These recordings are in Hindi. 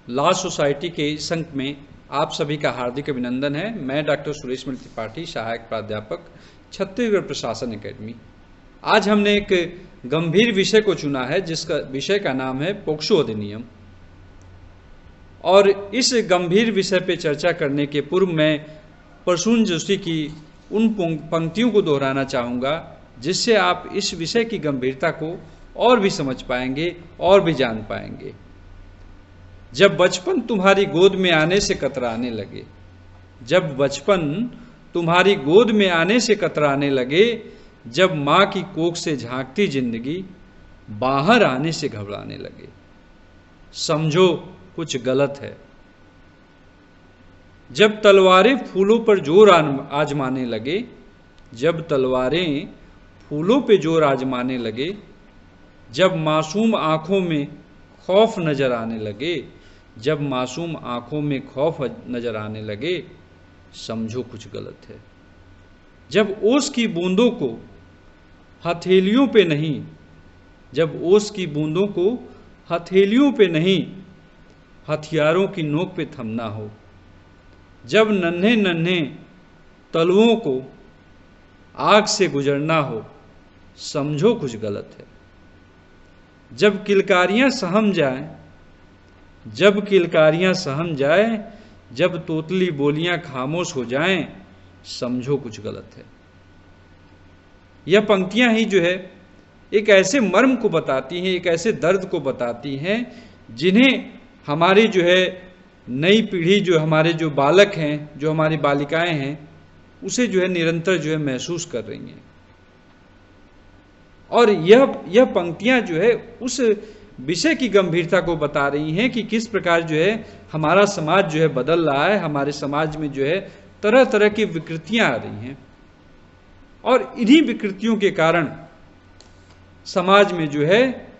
लॉ सोसाइटी के इस अंक में आप सभी का हार्दिक अभिनंदन है। मैं डॉक्टर सुरेश मिल त्रिपाठी, सहायक प्राध्यापक, छत्तीसगढ़ प्रशासन एकेडमी। आज हमने एक गंभीर विषय को चुना है जिसका विषय का नाम है पोक्सो अधिनियम। और इस गंभीर विषय पर चर्चा करने के पूर्व मैं प्रसून जोशी की उन पंक्तियों को दोहराना चाहूँगा जिससे आप इस विषय की गंभीरता को और भी समझ पाएंगे और भी जान पाएंगे। जब बचपन तुम्हारी गोद में आने से कतराने लगे, जब बचपन तुम्हारी गोद में आने से कतराने लगे, जब माँ की कोख से झांकती जिंदगी बाहर आने से घबराने लगे, समझो कुछ गलत है। जब तलवारें फूलों पर जोर आजमाने लगे, जब तलवारें फूलों पे जोर आजमाने लगे, जब मासूम आंखों में खौफ नजर आने लगे, जब मासूम आंखों में खौफ नजर आने लगे, समझो कुछ गलत है। जब ओस की बूंदों को हथेलियों पे नहीं, जब ओस की बूंदों को हथेलियों पे नहीं, हथियारों की नोक पे थमना हो, जब नन्हे नन्हे तलवों को आग से गुजरना हो, समझो कुछ गलत है। जब किलकारियां सहम जाएं, जब किलकारियां सहम जाए, जब तोतली बोलियां खामोश हो जाएं, समझो कुछ गलत है। यह पंक्तियां ही जो है एक ऐसे मर्म को बताती हैं, एक ऐसे दर्द को बताती हैं जिन्हें हमारी जो है नई पीढ़ी, जो हमारे जो बालक हैं, जो हमारी बालिकाएं हैं, उसे जो है निरंतर जो है महसूस कर रही हैं। और यह पंक्तियां जो है उस विषय की गंभीरता को बता रही हैं कि किस प्रकार जो है हमारा समाज जो है बदल रहा है। हमारे समाज में जो है तरह तरह की विकृतियां आ रही हैं और इन्हीं विकृतियों के कारण समाज में जो है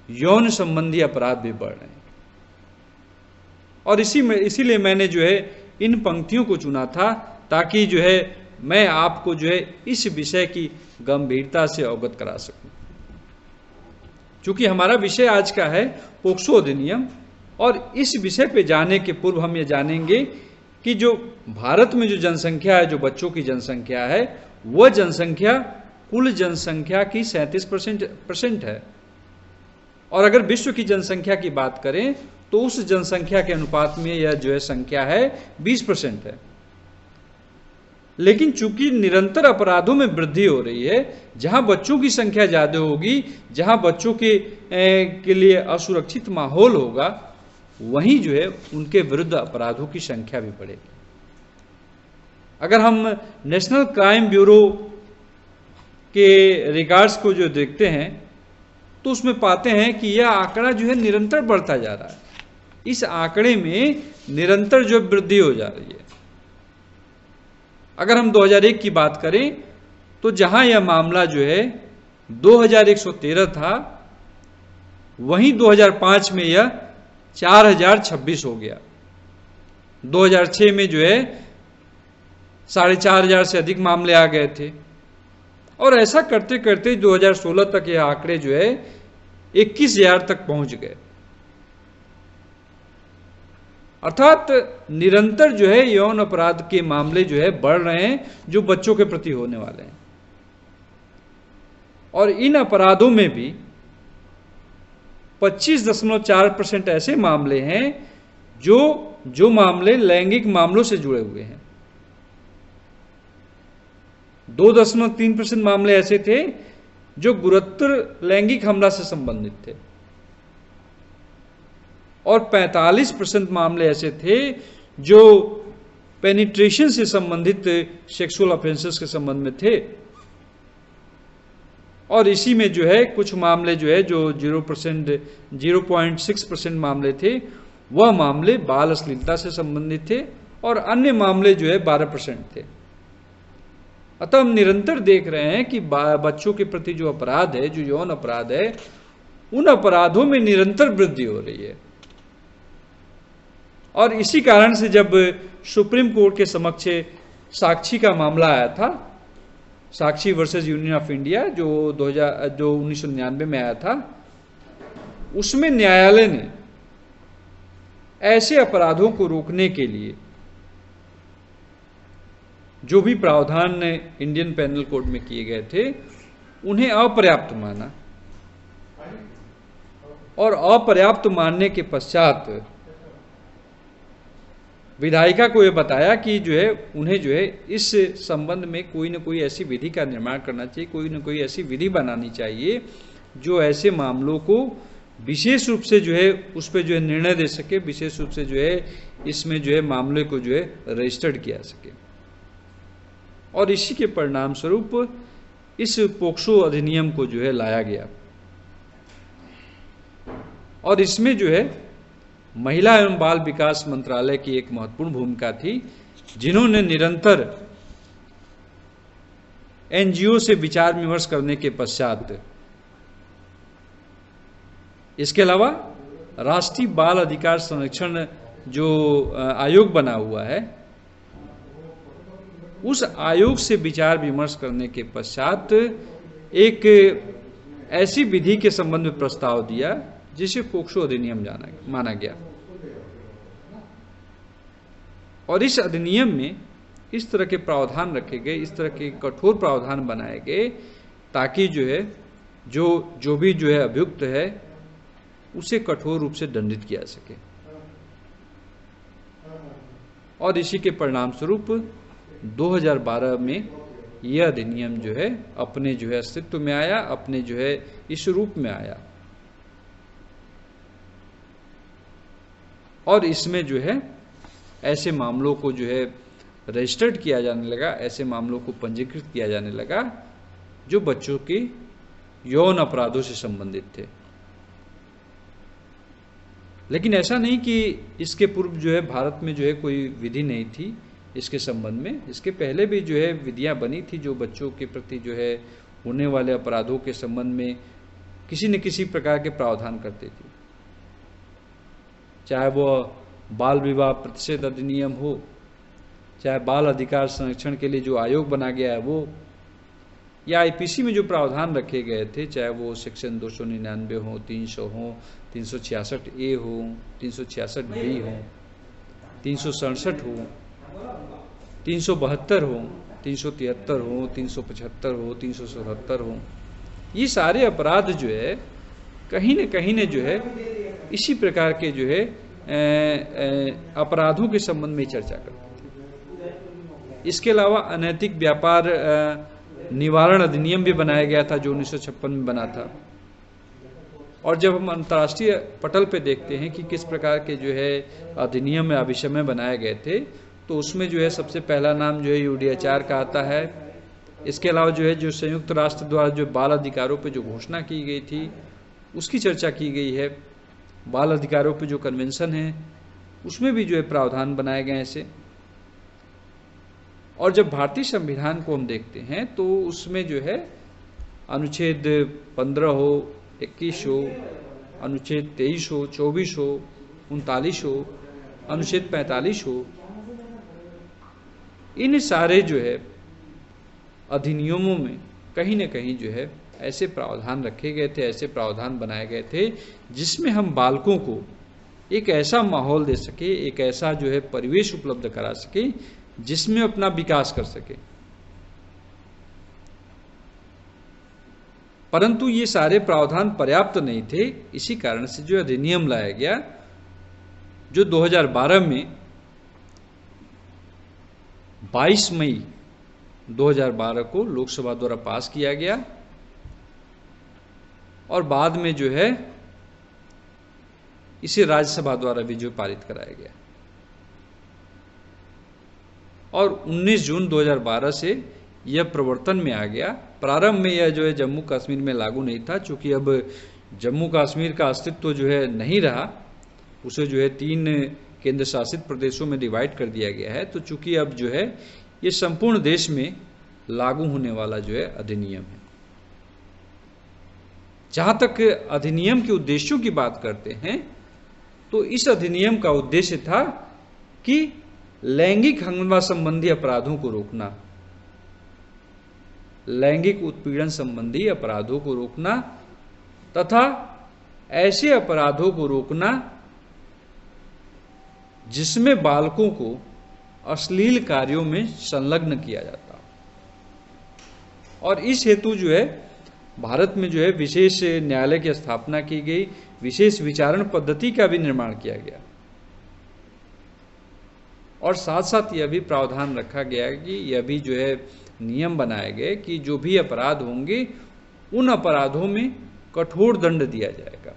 यौन संबंधी अपराध भी बढ़ रहे हैं। और इसीलिए मैंने जो है इन पंक्तियों को चुना था ताकि जो है मैं आपको जो है इस विषय की गंभीरता से अवगत करा सकूं। चूंकि हमारा विषय आज का है पोक्सो अधिनियम, और इस विषय पे जाने के पूर्व हम ये जानेंगे कि जो भारत में जो जनसंख्या है, जो बच्चों की जनसंख्या है, वह जनसंख्या कुल जनसंख्या की 37% है। और अगर विश्व की जनसंख्या की बात करें तो उस जनसंख्या के अनुपात में यह जो है संख्या है 20% है। लेकिन चूंकि निरंतर अपराधों में वृद्धि हो रही है, जहां बच्चों की संख्या ज्यादा होगी, जहां बच्चों के लिए असुरक्षित माहौल होगा, वहीं जो है उनके विरुद्ध अपराधों की संख्या भी बढ़ेगी। अगर हम नेशनल क्राइम ब्यूरो के रिकॉर्ड्स को जो देखते हैं तो उसमें पाते हैं कि यह आंकड़ा जो है निरंतर बढ़ता जा रहा है। इस आंकड़े में निरंतर जो वृद्धि हो जा रही है। अगर हम 2001 की बात करें तो जहां यह मामला जो है 2113 था, वहीं 2005 में यह 4026 हो गया। 2006 में जो है 4500 से अधिक मामले आ गए थे, और ऐसा करते करते 2016 तक यह आंकड़े जो है 21,000 तक पहुंच गए। अर्थात निरंतर जो है यौन अपराध के मामले जो है बढ़ रहे हैं जो बच्चों के प्रति होने वाले हैं। और इन अपराधों में भी 25.4% ऐसे मामले हैं जो मामले लैंगिक मामलों से जुड़े हुए हैं। 2.3% मामले ऐसे थे जो गुरुतर लैंगिक हमला से संबंधित थे, और 45% मामले ऐसे थे जो पेनिट्रेशन से संबंधित सेक्सुअल ऑफेंसेस के संबंध में थे। और इसी में जो है कुछ मामले जो है जो 0.6% मामले थे, वह मामले बाल अश्लीलता से संबंधित थे, और अन्य मामले जो है 12% थे। अतः हम निरंतर देख रहे हैं कि बच्चों के प्रति जो अपराध है, जो यौन अपराध है, उन अपराधों में निरंतर वृद्धि हो रही है। और इसी कारण से जब सुप्रीम कोर्ट के समक्ष साक्षी का मामला आया था, साक्षी वर्सेस यूनियन ऑफ इंडिया, जो 1999 में आया था, उसमें न्यायालय ने ऐसे अपराधों को रोकने के लिए जो भी प्रावधान इंडियन पेनल कोड में किए गए थे उन्हें अपर्याप्त माना, और अपर्याप्त मानने के पश्चात विधायिका को यह बताया कि जो है उन्हें जो है इस संबंध में कोई न कोई ऐसी विधि का निर्माण करना चाहिए, कोई न कोई ऐसी विधि बनानी चाहिए जो ऐसे मामलों को विशेष रूप से जो है उस पर जो है निर्णय दे सके, विशेष रूप से जो है इसमें जो है मामले को जो है रजिस्टर्ड किया सके। और इसी के परिणाम स्वरूप इस पोक्सो अधिनियम को जो है लाया गया, और इसमें जो है महिला एवं बाल विकास मंत्रालय की एक महत्वपूर्ण भूमिका थी, जिन्होंने निरंतर एनजीओ से विचार विमर्श करने के पश्चात, इसके अलावा राष्ट्रीय बाल अधिकार संरक्षण जो आयोग बना हुआ है, उस आयोग से विचार विमर्श करने के पश्चात एक ऐसी विधि के संबंध में प्रस्ताव दिया जिसे पोक्सो अधिनियम माना गया। और इस अधिनियम में इस तरह के प्रावधान रखे गए, इस तरह के कठोर प्रावधान बनाए गए ताकि जो है जो भी जो है अभियुक्त है उसे कठोर रूप से दंडित किया सके। और इसी के परिणाम स्वरूप 2012 में यह अधिनियम जो है अपने जो है अस्तित्व में आया, अपने जो है इस रूप में आया। और इसमें जो है ऐसे मामलों को जो है रजिस्टर्ड किया जाने लगा, ऐसे मामलों को पंजीकृत किया जाने लगा जो बच्चों के यौन अपराधों से संबंधित थे। लेकिन ऐसा नहीं कि इसके पूर्व जो है भारत में जो है कोई विधि नहीं थी इसके संबंध में। इसके पहले भी जो है विधियां बनी थी जो बच्चों के प्रति जो है होने वाले अपराधों के संबंध में किसी न किसी प्रकार के प्रावधान करती थी, चाहे वो बाल विवाह प्रतिषेध अधिनियम हो, चाहे बाल अधिकार संरक्षण के लिए जो आयोग बना गया है वो, या आईपीसी में जो प्रावधान रखे गए थे, चाहे वो सेक्शन 299 हो, 300 हो, 366A हो, 366B हो, 367 हो, 372 हो, 373 हो, 375 हो, 377 हो, ये सारे अपराध जो है कहीं न जो है इसी प्रकार के जो है अपराधों के संबंध में चर्चा करते थे। इसके अलावा अनैतिक व्यापार निवारण अधिनियम भी बनाया गया था जो 1956 में बना था। और जब हम अंतर्राष्ट्रीय पटल पे देखते हैं कि किस प्रकार के जो है अधिनियम या अभिसमय बनाए गए थे, तो उसमें जो है सबसे पहला नाम जो है यूडीएचआर का आता है। इसके अलावा जो है जो संयुक्त राष्ट्र द्वारा जो बाल अधिकारों पे जो घोषणा की गई थी उसकी चर्चा की गई है। बाल अधिकारों पे जो कन्वेंशन है उसमें भी जो है प्रावधान बनाए गए ऐसे। और जब भारतीय संविधान को हम देखते हैं तो उसमें जो है अनुच्छेद 15 हो, 21 हो, अनुच्छेद 23 हो, 24 हो, 39 हो, अनुच्छेद 45 हो, इन सारे जो है अधिनियमों में कहीं न कहीं जो है ऐसे प्रावधान रखे गए थे, ऐसे प्रावधान बनाए गए थे जिसमें हम बालकों को एक ऐसा माहौल दे सके, एक ऐसा जो है परिवेश उपलब्ध करा सके जिसमें अपना विकास कर सके। परंतु ये सारे प्रावधान पर्याप्त नहीं थे, इसी कारण से जो अधिनियम लाया गया जो 2012 में 22 मई 2012 को लोकसभा द्वारा पास किया गया और बाद में जो है इसे राज्यसभा द्वारा भी जो पारित कराया गया। और 19 जून 2012 से यह प्रवर्तन में आ गया। प्रारंभ में यह जो है जम्मू कश्मीर में लागू नहीं था, चूंकि अब जम्मू कश्मीर का अस्तित्व जो है नहीं रहा, उसे जो है 3 केंद्र शासित प्रदेशों में डिवाइड कर दिया गया है। तो चूंकि अब जो है ये संपूर्ण देश में लागू होने वाला जो है अधिनियम है। जहां तक अधिनियम के उद्देश्यों की बात करते हैं तो इस अधिनियम का उद्देश्य था कि लैंगिक हमला संबंधी अपराधों को रोकना, लैंगिक उत्पीड़न संबंधी अपराधों को रोकना तथा ऐसे अपराधों को रोकना जिसमें बालकों को अश्लील कार्यों में संलग्न किया जाता। और इस हेतु जो है भारत में जो है विशेष न्यायालय की स्थापना की गई, विशेष विचारण पद्धति का भी निर्माण किया गया, और साथ साथ यह भी प्रावधान रखा गया कि यह भी जो है नियम बनाए गए कि जो भी अपराध होंगे उन अपराधों में कठोर दंड दिया जाएगा।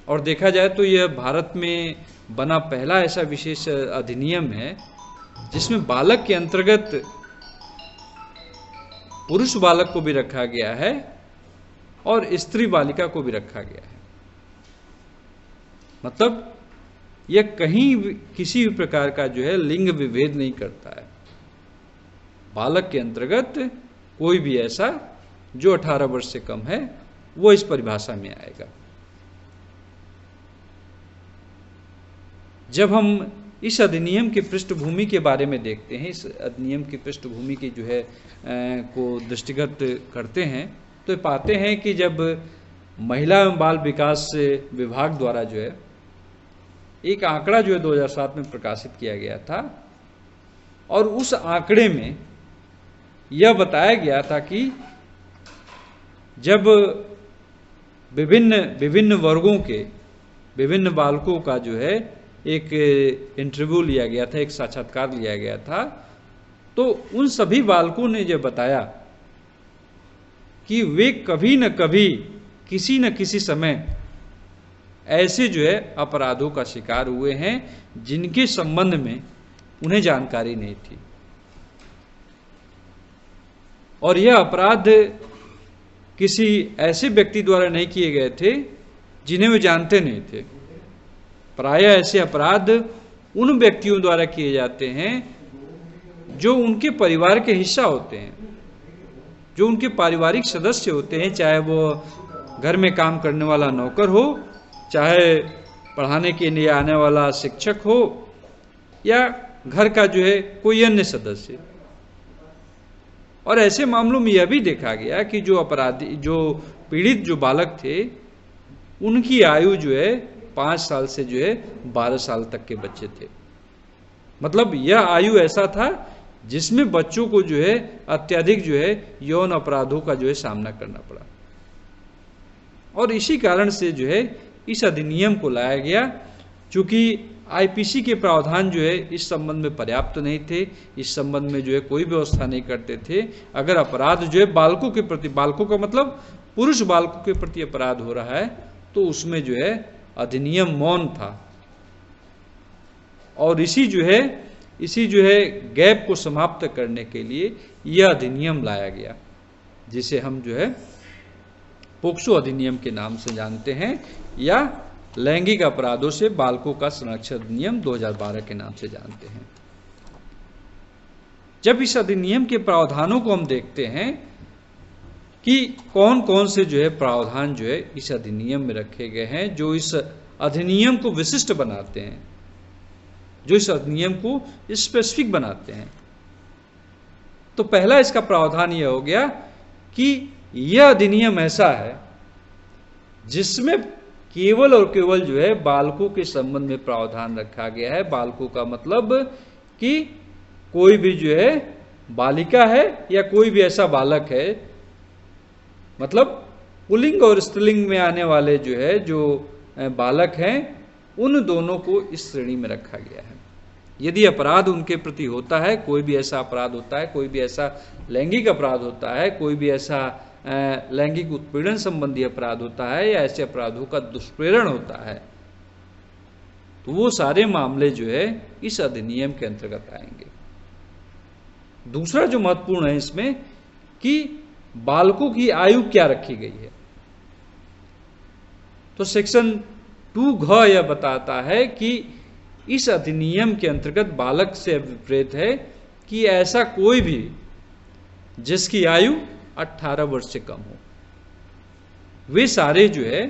और देखा जाए तो यह भारत में बना पहला ऐसा विशेष अधिनियम है जिसमें बालक के अंतर्गत पुरुष बालक को भी रखा गया है और स्त्री बालिका को भी रखा गया है। मतलब यह कहीं किसी भी प्रकार का जो है लिंग विभेद नहीं करता है। बालक के अंतर्गत कोई भी ऐसा जो 18 वर्ष से कम है वो इस परिभाषा में आएगा। जब हम इस अधिनियम की पृष्ठभूमि के बारे में देखते हैं, इस अधिनियम की पृष्ठभूमि की जो है को दृष्टिगत करते हैं, तो पाते हैं कि जब महिला एवं बाल विकास विभाग द्वारा जो है एक आंकड़ा जो है 2007 में प्रकाशित किया गया था, और उस आंकड़े में यह बताया गया था कि जब विभिन्न वर्गों के विभिन्न बालकों का जो है एक इंटरव्यू लिया गया था, एक साक्षात्कार लिया गया था, तो उन सभी बालकों ने जो बताया कि वे कभी न कभी किसी न किसी समय ऐसे जो है अपराधों का शिकार हुए हैं जिनके संबंध में उन्हें जानकारी नहीं थी, और यह अपराध किसी ऐसे व्यक्ति द्वारा नहीं किए गए थे जिन्हें वे जानते नहीं थे। प्रायः ऐसे अपराध उन व्यक्तियों द्वारा किए जाते हैं जो उनके परिवार के हिस्सा होते हैं, जो उनके पारिवारिक सदस्य होते हैं, चाहे वो घर में काम करने वाला नौकर हो, चाहे पढ़ाने के लिए आने वाला शिक्षक हो, या घर का जो है कोई अन्य सदस्य। और ऐसे मामलों में यह भी देखा गया कि जो अपराधी, जो पीड़ित जो बालक थे, उनकी आयु जो है 5 साल से जो है 12 साल तक के बच्चे थे। मतलब यह आयु ऐसा था जिसमें बच्चों को जो है अत्यधिक जो है यौन अपराधों का जो है सामना करना पड़ा। और इसी कारण से जो है इस अधिनियम को लाया गया, चूंकि आईपीसी के प्रावधान जो है इस संबंध में पर्याप्त नहीं थे, इस संबंध में जो है कोई व्यवस्था नहीं करते थे। अगर अपराध जो है बालकों के प्रति, बालकों का मतलब पुरुष बालकों के प्रति अपराध हो रहा है, तो उसमें जो है अधिनियम मौन था। और इसी जो है गैप को समाप्त करने के लिए यह अधिनियम लाया गया, जिसे हम जो है पोक्सो अधिनियम के नाम से जानते हैं, या लैंगिक अपराधों से बालकों का संरक्षण अधिनियम 2012 के नाम से जानते हैं। जब इस अधिनियम के प्रावधानों को हम देखते हैं कि कौन कौन से जो है प्रावधान जो है इस अधिनियम में रखे गए हैं, जो इस अधिनियम को विशिष्ट बनाते हैं, जो इस अधिनियम को स्पेसिफिक बनाते हैं, तो पहला इसका प्रावधान यह हो गया कि यह अधिनियम ऐसा है जिसमें केवल और केवल जो है बालकों के संबंध में प्रावधान रखा गया है। बालकों का मतलब कि कोई भी जो है बालिका है या कोई भी ऐसा बालक है, मतलब पुल्लिंग और स्त्रीलिंग में आने वाले जो है जो बालक हैं, उन दोनों को इस श्रेणी में रखा गया है। यदि अपराध उनके प्रति होता है, कोई भी ऐसा अपराध होता है, कोई भी ऐसा लैंगिक अपराध होता है, कोई भी ऐसा लैंगिक उत्पीड़न संबंधी अपराध होता है, या ऐसे अपराधों का दुष्प्रेरण होता है, तो वो सारे मामले जो है इस अधिनियम के अंतर्गत आएंगे। दूसरा जो महत्वपूर्ण है इसमें कि बालकों की आयु क्या रखी गई है, तो सेक्शन 2 यह बताता है कि इस अधिनियम के अंतर्गत बालक से विपरीत है कि ऐसा कोई भी जिसकी आयु 18 वर्ष से कम हो, वे सारे जो है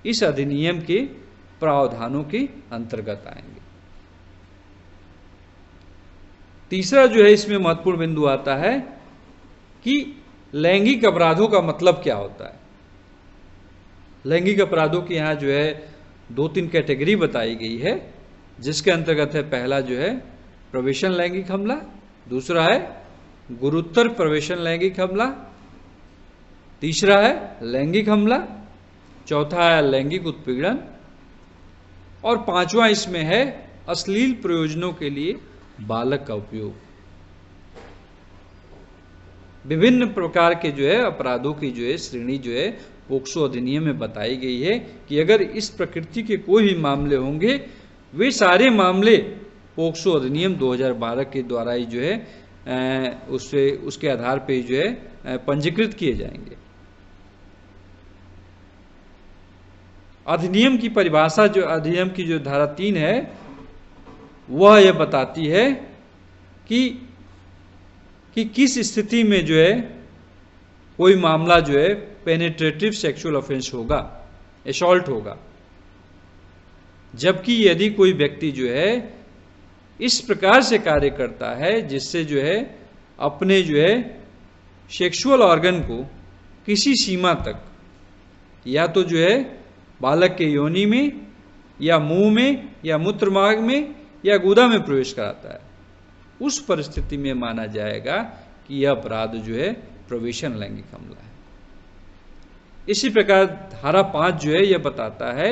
इस अधिनियम के प्रावधानों के अंतर्गत आएंगे। तीसरा जो है इसमें महत्वपूर्ण बिंदु आता है कि लैंगिक अपराधों का मतलब क्या होता है। लैंगिक अपराधों की यहाँ जो है 2-3 कैटेगरी बताई गई है, जिसके अंतर्गत है पहला जो है प्रवेशन लैंगिक हमला, दूसरा है गुरुतर प्रवेशन लैंगिक हमला, तीसरा है लैंगिक हमला, चौथा है लैंगिक उत्पीड़न और पांचवा इसमें है अश्लील प्रयोजनों के लिए बालक का उपयोग। विभिन्न प्रकार के जो है अपराधों की जो है श्रेणी जो है पोक्सो अधिनियम में बताई गई है कि अगर इस प्रकृति के कोई भी मामले होंगे, वे सारे मामले पोक्सो अधिनियम 2012 के द्वारा ही जो है उसके आधार पे जो है पंजीकृत किए जाएंगे। अधिनियम की परिभाषा, जो अधिनियम की जो धारा 3 है, वह यह बताती है कि किस स्थिति में जो है कोई मामला जो है पेनिट्रेटिव सेक्सुअल ऑफेंस होगा, असॉल्ट होगा। जबकि यदि कोई व्यक्ति जो है इस प्रकार से कार्य करता है जिससे जो है अपने जो है सेक्सुअल ऑर्गन को किसी सीमा तक या तो जो है बालक के योनि में या मुंह में या मूत्रमार्ग में या गुदा में प्रवेश कराता है, उस परिस्थिति में माना जाएगा कि यह अपराध जो है प्रवेशन लैंगिक हमला है। इसी प्रकार धारा 5 जो है यह बताता है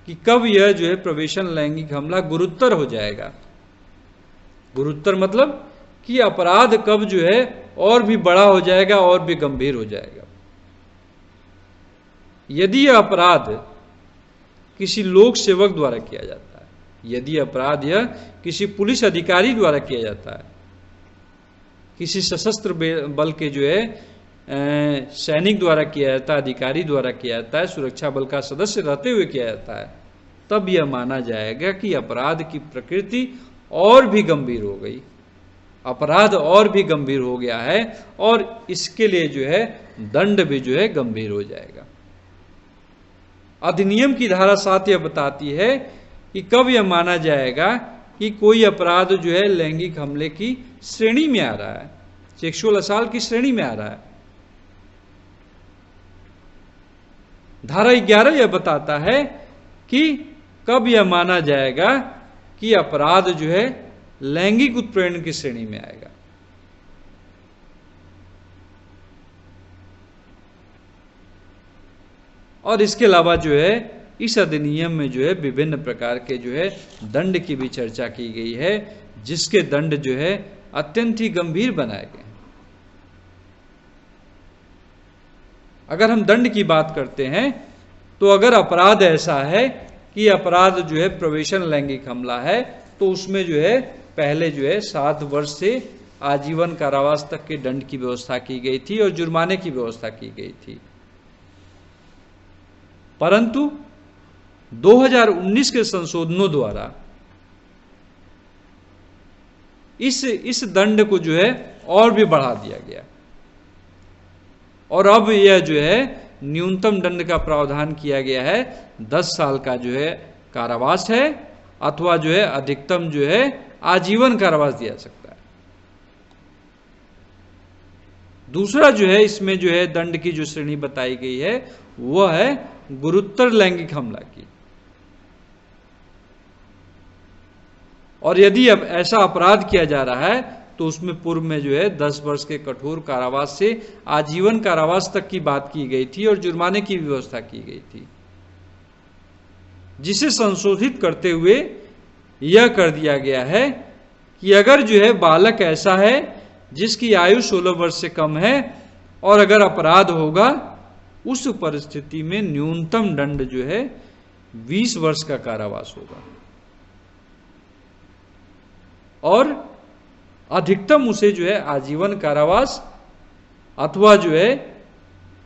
कि कब यह जो है प्रवेशन लैंगिक हमला गुरुतर हो जाएगा। गुरुतर मतलब कि अपराध कब जो है और भी बड़ा हो जाएगा और भी गंभीर हो जाएगा। यदि यह अपराध किसी लोक सेवक द्वारा किया जाता है, यदि अपराध यह किसी पुलिस अधिकारी द्वारा किया जाता है, किसी सशस्त्र बल के जो है सैनिक द्वारा किया जाता है, अधिकारी द्वारा किया जाता है, सुरक्षा बल का सदस्य रहते हुए किया जाता है, तब यह माना जाएगा कि अपराध की प्रकृति और भी गंभीर हो गई, अपराध और भी गंभीर हो गया है और इसके लिए जो है दंड भी जो है गंभीर हो जाएगा। अधिनियम की धारा 7 यह बताती है कि कब यह माना जाएगा कि कोई अपराध जो है लैंगिक हमले की श्रेणी में आ रहा है, सेक्सुअल असॉल्ट की श्रेणी में आ रहा है। धारा 11 यह बताता है कि कब यह माना जाएगा कि अपराध जो है लैंगिक उत्पीड़न की श्रेणी में आएगा। और इसके अलावा जो है इस अधिनियम में जो है विभिन्न प्रकार के जो है दंड की भी चर्चा की गई है, जिसके दंड जो है अत्यंत ही गंभीर बनाए गए हैं। अगर हम दंड की बात करते हैं तो अगर अपराध ऐसा है कि अपराध जो है प्रवेशन लैंगिक हमला है, तो उसमें जो है पहले जो है 7 वर्ष से आजीवन कारावास तक के दंड की व्यवस्था की गई थी और जुर्माने की व्यवस्था की गई थी। परंतु 2019 के संशोधनों द्वारा इस दंड को जो है और भी बढ़ा दिया गया और अब यह जो है न्यूनतम दंड का प्रावधान किया गया है 10 साल का जो है कारावास है, अथवा जो है अधिकतम जो है आजीवन कारावास दिया सकता है। दूसरा जो है इसमें जो है दंड की जो श्रेणी बताई गई है वह है गुरुतर लैंगिक हमला की। और यदि अब ऐसा अपराध किया जा रहा है तो उसमें पूर्व में जो है 10 वर्ष के कठोर कारावास से आजीवन कारावास तक की बात की गई थी और जुर्माने की व्यवस्था की गई थी, जिसे संशोधित करते हुए यह कर दिया गया है कि अगर जो है बालक ऐसा है जिसकी आयु 16 वर्ष से कम है और अगर अपराध होगा, उस परिस्थिति में न्यूनतम दंड जो है 20 वर्ष का कारावास होगा और अधिकतम उसे जो है आजीवन कारावास अथवा जो है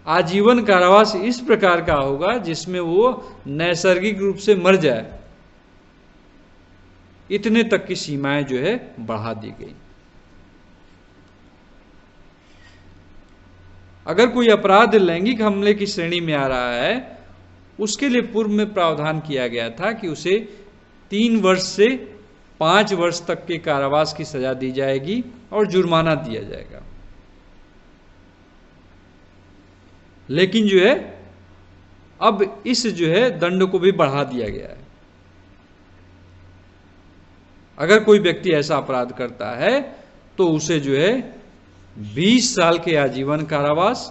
आजीवन कारावास इस प्रकार का होगा जिसमें वो नैसर्गिक रूप से मर जाए, इतने तक की सीमाएं जो है बढ़ा दी गई। अगर कोई अपराध लैंगिक हमले की श्रेणी में आ रहा है, उसके लिए पूर्व में प्रावधान किया गया था कि उसे 3 वर्ष से 5 वर्ष तक के कारावास की सजा दी जाएगी और जुर्माना दिया जाएगा। लेकिन जो है अब इस जो है दंड को भी बढ़ा दिया गया है। अगर कोई व्यक्ति ऐसा अपराध करता है तो उसे जो है 20 साल के आजीवन कारावास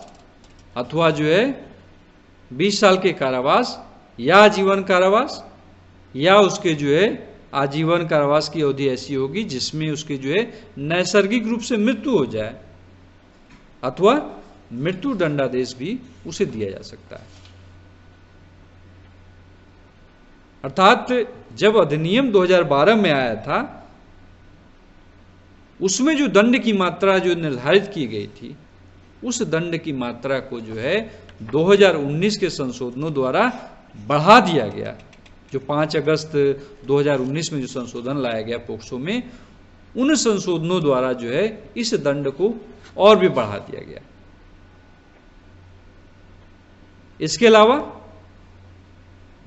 अथवा जो है 20 साल के कारावास या आजीवन कारावास, या उसके जो है आजीवन कारावास की अवधि ऐसी होगी जिसमें उसके जो है नैसर्गिक रूप से मृत्यु हो जाए, अथवा मृत्यु दंडादेश भी उसे दिया जा सकता है। अर्थात जब अधिनियम 2012 में आया था उसमें जो दंड की मात्रा जो निर्धारित की गई थी, उस दंड की मात्रा को जो है 2019 के संशोधनों द्वारा बढ़ा दिया गया। जो 5 अगस्त 2019 में जो संशोधन लाया गया पोक्सो में, उन संशोधनों द्वारा जो है इस दंड को और भी बढ़ा दिया गया। इसके अलावा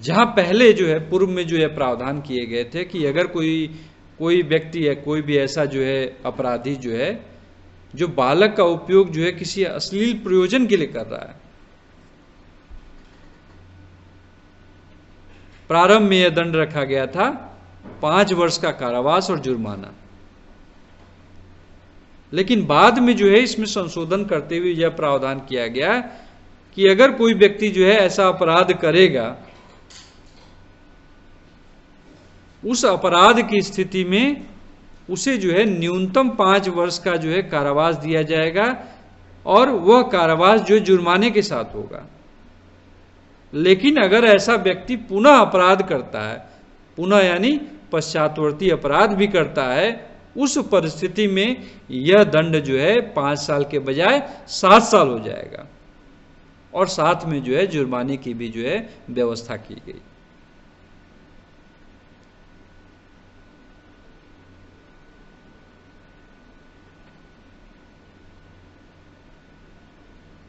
जहां पहले जो है पूर्व में जो है प्रावधान किए गए थे कि अगर कोई व्यक्ति है, कोई भी ऐसा जो है अपराधी जो है जो बालक का उपयोग जो है किसी अश्लील प्रयोजन के लिए कर रहा है, प्रारंभ में यह दंड रखा गया था 5 वर्ष का कारावास और जुर्माना। लेकिन बाद में जो है इसमें संशोधन करते हुए यह प्रावधान किया गया कि अगर कोई व्यक्ति जो है ऐसा अपराध करेगा, उस अपराध की स्थिति में उसे जो है न्यूनतम 5 वर्ष का जो है कारावास दिया जाएगा और वह कारावास जो जुर्माने के साथ होगा। लेकिन अगर ऐसा व्यक्ति पुनः अपराध करता है, पुनः यानी पश्चातवर्ती अपराध भी करता है, उस परिस्थिति में यह दंड जो है 5 साल के बजाय 7 साल हो जाएगा और साथ में जो है जुर्माने की भी जो है व्यवस्था की गई।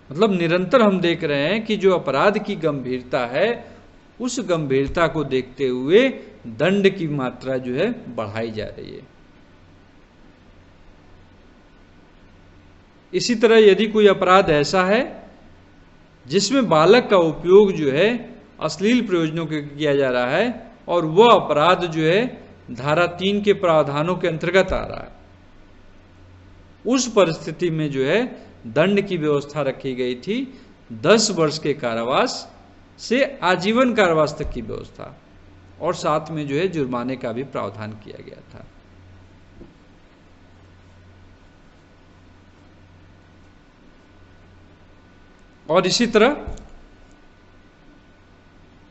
मतलब निरंतर हम देख रहे हैं कि जो अपराध की गंभीरता है, उस गंभीरता को देखते हुए दंड की मात्रा जो है बढ़ाई जा रही है। इसी तरह यदि कोई अपराध ऐसा है जिसमें बालक का उपयोग जो है अश्लील प्रयोजनों के किया जा रहा है और वह अपराध जो है धारा 3 के प्रावधानों के अंतर्गत आ रहा है, उस परिस्थिति में जो है दंड की व्यवस्था रखी गई थी 10 वर्ष के कारावास से आजीवन कारावास तक की व्यवस्था, और साथ में जो है जुर्माने का भी प्रावधान किया गया था। और इसी तरह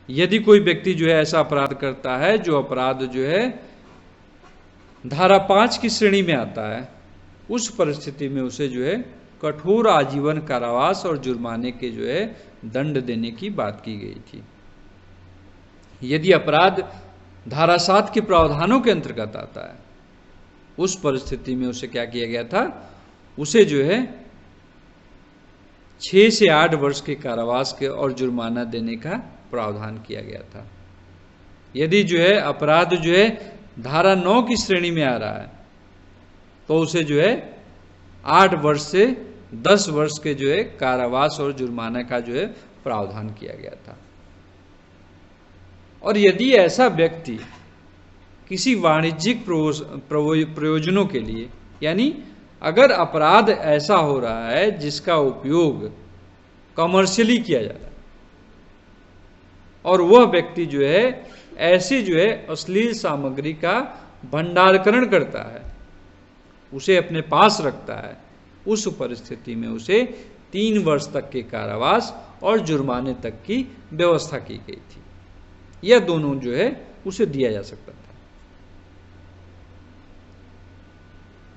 यदि कोई व्यक्ति जो है ऐसा अपराध करता है जो अपराध जो है धारा 5 की श्रेणी में आता है, उस परिस्थिति में उसे जो है कठोर आजीवन कारावास और जुर्माने के जो है दंड देने की बात की गई थी। यदि अपराध धारा 7 के प्रावधानों के अंतर्गत आता है, उस परिस्थिति में उसे क्या किया गया था, उसे जो है 6 से 8 वर्ष के कारावास के और जुर्माना देने का प्रावधान किया गया था। यदि जो है अपराध जो है धारा 9 की श्रेणी में आ रहा है, तो उसे जो है 8 वर्ष से 10 वर्ष के जो है कारावास और जुर्माना का जो है प्रावधान किया गया था। और यदि ऐसा व्यक्ति किसी वाणिज्यिक प्रयोजनों के लिए, यानी अगर अपराध ऐसा हो रहा है जिसका उपयोग कमर्शियली किया जा रहा है और वह व्यक्ति जो है ऐसी जो है अश्लील सामग्री का भंडारकरण करता है, उसे अपने पास रखता है, उस परिस्थिति में उसे 3 वर्ष तक के कारावास और जुर्माने तक की व्यवस्था की गई थी। यह दोनों जो है उसे दिया जा सकता था।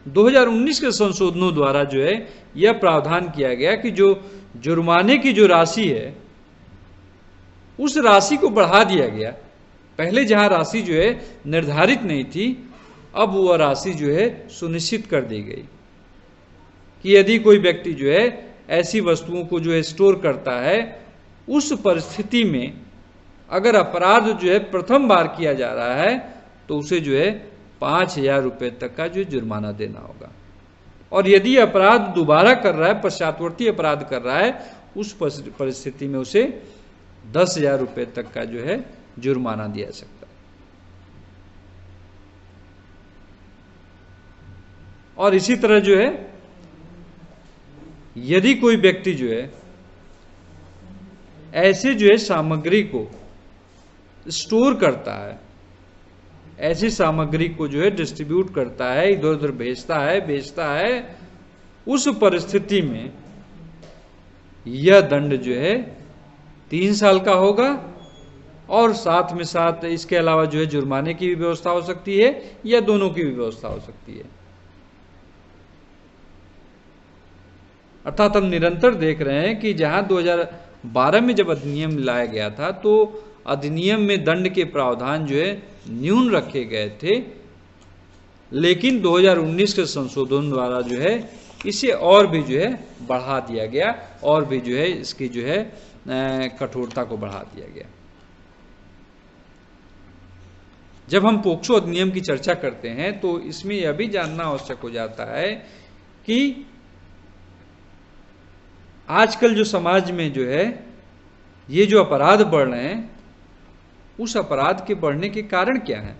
2019 के संशोधनों द्वारा जो है यह प्रावधान किया गया कि जो जुर्माने की जो राशि है, उस राशि को बढ़ा दिया गया। पहले जहां राशि जो है निर्धारित नहीं थी, अब वह राशि जो है सुनिश्चित कर दी गई कि यदि कोई व्यक्ति जो है ऐसी वस्तुओं को जो है स्टोर करता है, उस परिस्थिति में अगर अपराध जो है प्रथम बार किया जा रहा है तो उसे जो है 5,000 रुपये तक का जो जुर्माना देना होगा। और यदि अपराध दोबारा कर रहा है, पश्चातवर्ती अपराध कर रहा है, उस परिस्थिति में उसे 10,000 रुपये तक का जो है जुर्माना दिया जा सकता है। और इसी तरह जो है यदि कोई व्यक्ति जो है ऐसे जो है सामग्री को स्टोर करता है, ऐसी सामग्री को जो है डिस्ट्रीब्यूट करता है, इधर उधर भेजता है, बेचता है, उस परिस्थिति में यह दंड जो है 3 साल का होगा और साथ में साथ इसके अलावा जो है जुर्माने की भी व्यवस्था हो सकती है या दोनों की भी व्यवस्था हो सकती है। अर्थात हम निरंतर देख रहे हैं कि जहां 2012 में जब अधिनियम लाया गया था तो अधिनियम में दंड के प्रावधान जो है न्यून रखे गए थे, लेकिन 2019 के संशोधन द्वारा जो है इसे और भी जो है बढ़ा दिया गया और भी जो है इसकी जो है कठोरता को बढ़ा दिया गया। जब हम पोक्सो अधिनियम की चर्चा करते हैं तो इसमें यह भी जानना आवश्यक हो जाता है कि आजकल जो समाज में जो है ये जो अपराध बढ़ रहे हैं, उस अपराध के बढ़ने के कारण क्या है।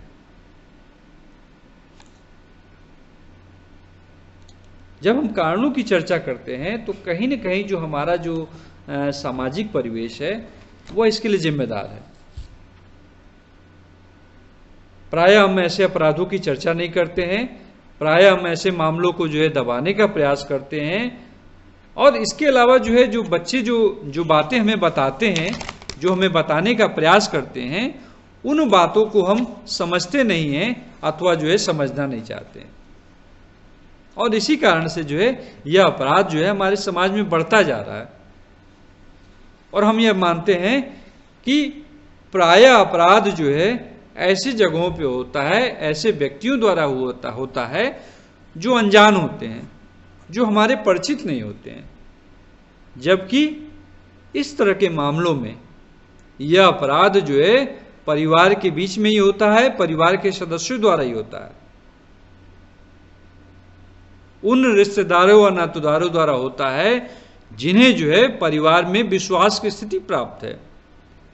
जब हम कारणों की चर्चा करते हैं तो कहीं न कहीं जो हमारा जो सामाजिक परिवेश है वह इसके लिए जिम्मेदार है। प्रायः हम ऐसे अपराधों की चर्चा नहीं करते हैं, प्रायः हम ऐसे मामलों को जो है दबाने का प्रयास करते हैं, और इसके अलावा जो है जो बच्चे जो बातें हमें बताते हैं, जो हमें बताने का प्रयास करते हैं, उन बातों को हम समझते नहीं हैं अथवा जो है समझना नहीं चाहते हैं। और इसी कारण से जो है यह अपराध जो है हमारे समाज में बढ़ता जा रहा है। और हम यह मानते हैं कि प्रायः अपराध जो है ऐसी जगहों पे होता है, ऐसे व्यक्तियों द्वारा होता है जो अनजान होते हैं, जो हमारे परिचित नहीं होते हैं। जबकि इस तरह के मामलों में यह अपराध जो है परिवार के बीच में ही होता है, परिवार के सदस्यों द्वारा ही होता है, उन रिश्तेदारों और नातेदारों द्वारा होता है जिन्हें जो है परिवार में विश्वास की स्थिति प्राप्त है,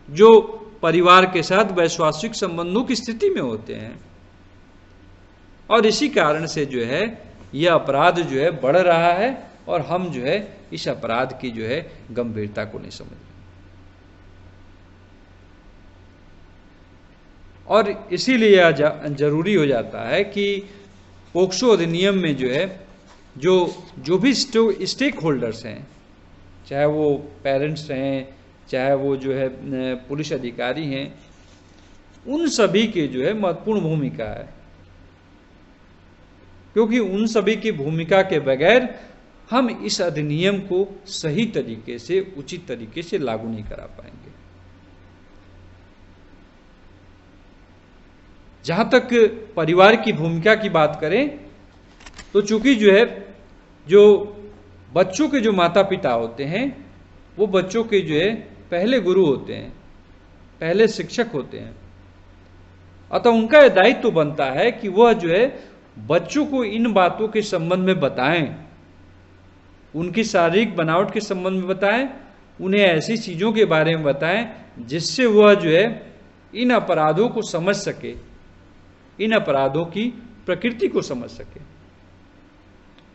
जो परिवार के साथ वैश्वासिक संबंधों की स्थिति में होते हैं। और इसी कारण से जो है यह अपराध जो है बढ़ रहा है और हम जो है इस अपराध की जो है गंभीरता को नहीं समझ रहे। और इसीलिए यह जरूरी हो जाता है कि पोक्सो अधिनियम में जो है जो भी स्टेक होल्डर्स हैं, चाहे वो पेरेंट्स हैं, चाहे वो जो है पुलिस अधिकारी हैं, उन सभी की जो है महत्वपूर्ण भूमिका है, क्योंकि उन सभी की भूमिका के बगैर हम इस अधिनियम को सही तरीके से, उचित तरीके से लागू नहीं करा पाएंगे। जहां तक परिवार की भूमिका की बात करें तो चूंकि जो है जो बच्चों के जो माता पिता होते हैं वो बच्चों के जो है पहले गुरु होते हैं, पहले शिक्षक होते हैं, अतः उनका यह दायित्व तो बनता है कि वह जो है बच्चों को इन बातों के संबंध में बताएं, उनकी शारीरिक बनावट के संबंध में बताएं, उन्हें ऐसी चीजों के बारे में बताएं जिससे वह जो है इन अपराधों को समझ सके, इन अपराधों की प्रकृति को समझ सके।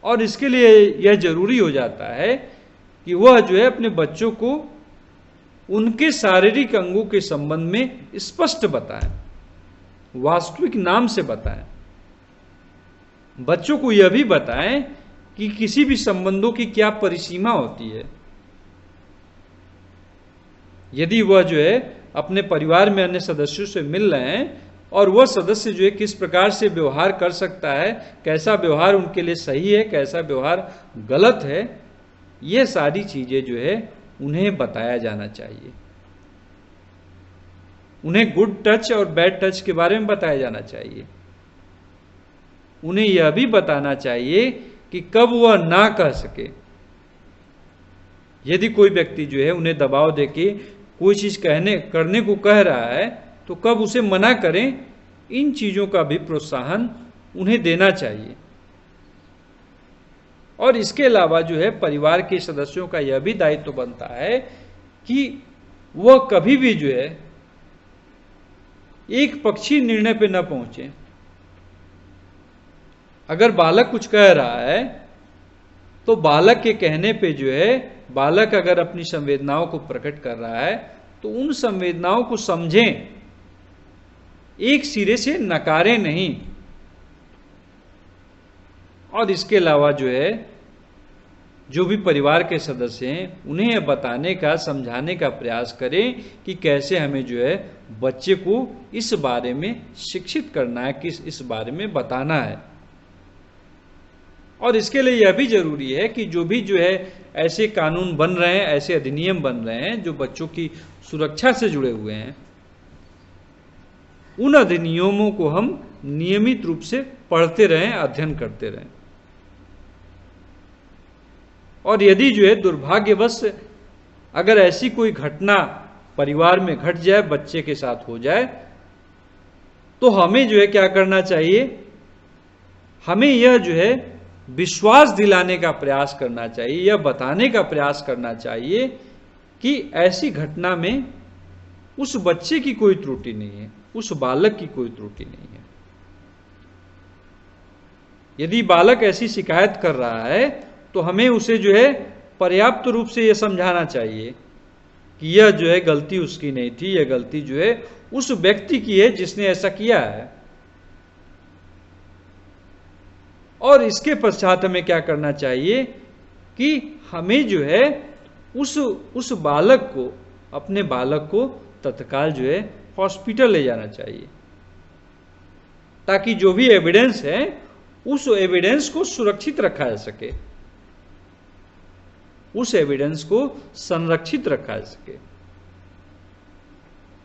और इसके लिए यह जरूरी हो जाता है कि वह जो है अपने बच्चों को उनके शारीरिक अंगों के संबंध में स्पष्ट बताएं, वास्तविक नाम से बताएं। बच्चों को यह भी बताएं कि किसी भी संबंधों की क्या परिसीमा होती है। यदि वह जो है अपने परिवार में अन्य सदस्यों से मिल रहे हैं और वह सदस्य जो है किस प्रकार से व्यवहार कर सकता है, कैसा व्यवहार उनके लिए सही है, कैसा व्यवहार गलत है, ये सारी चीजें जो है उन्हें बताया जाना चाहिए। उन्हें गुड टच और बैड टच के बारे में बताया जाना चाहिए। उन्हें यह भी बताना चाहिए कि कब वह ना कह सके। यदि कोई व्यक्ति जो है उन्हें दबाव देके कोई चीज करने को कह रहा है तो कब उसे मना करें, इन चीजों का भी प्रोत्साहन उन्हें देना चाहिए। और इसके अलावा जो है परिवार के सदस्यों का यह भी दायित्व बनता है कि वह कभी भी जो है एक पक्षी निर्णय पे न पहुंचे। अगर बालक कुछ कह रहा है तो बालक के कहने पे जो है, बालक अगर अपनी संवेदनाओं को प्रकट कर रहा है तो उन संवेदनाओं को समझें, एक सिरे से नकारें नहीं। और इसके अलावा जो है, जो भी परिवार के सदस्य हैं उन्हें यह बताने का, समझाने का प्रयास करें कि कैसे हमें जो है बच्चे को इस बारे में शिक्षित करना है, किस इस बारे में बताना है। और इसके लिए यह भी जरूरी है कि जो भी जो है ऐसे कानून बन रहे हैं, ऐसे अधिनियम बन रहे हैं जो बच्चों की सुरक्षा से जुड़े हुए हैं, उन अधिनियमों को हम नियमित रूप से पढ़ते रहें, अध्ययन करते रहें। और यदि जो है दुर्भाग्यवश अगर ऐसी कोई घटना परिवार में घट जाए, बच्चे के साथ हो जाए, तो हमें जो है क्या करना चाहिए, हमें यह जो है विश्वास दिलाने का प्रयास करना चाहिए, यह बताने का प्रयास करना चाहिए कि ऐसी घटना में उस बच्चे की कोई त्रुटि नहीं है, उस बालक की कोई त्रुटि नहीं है। यदि बालक ऐसी शिकायत कर रहा है तो हमें उसे जो है पर्याप्त रूप से यह समझाना चाहिए कि यह जो है गलती उसकी नहीं थी, यह गलती जो है उस व्यक्ति की है जिसने ऐसा किया है। और इसके पश्चात हमें क्या करना चाहिए कि हमें जो है उस बालक को, अपने बालक को तत्काल जो है हॉस्पिटल ले जाना चाहिए, ताकि जो भी एविडेंस है उस एविडेंस को सुरक्षित रखा जा सके, उस एविडेंस को संरक्षित रखा जा सके।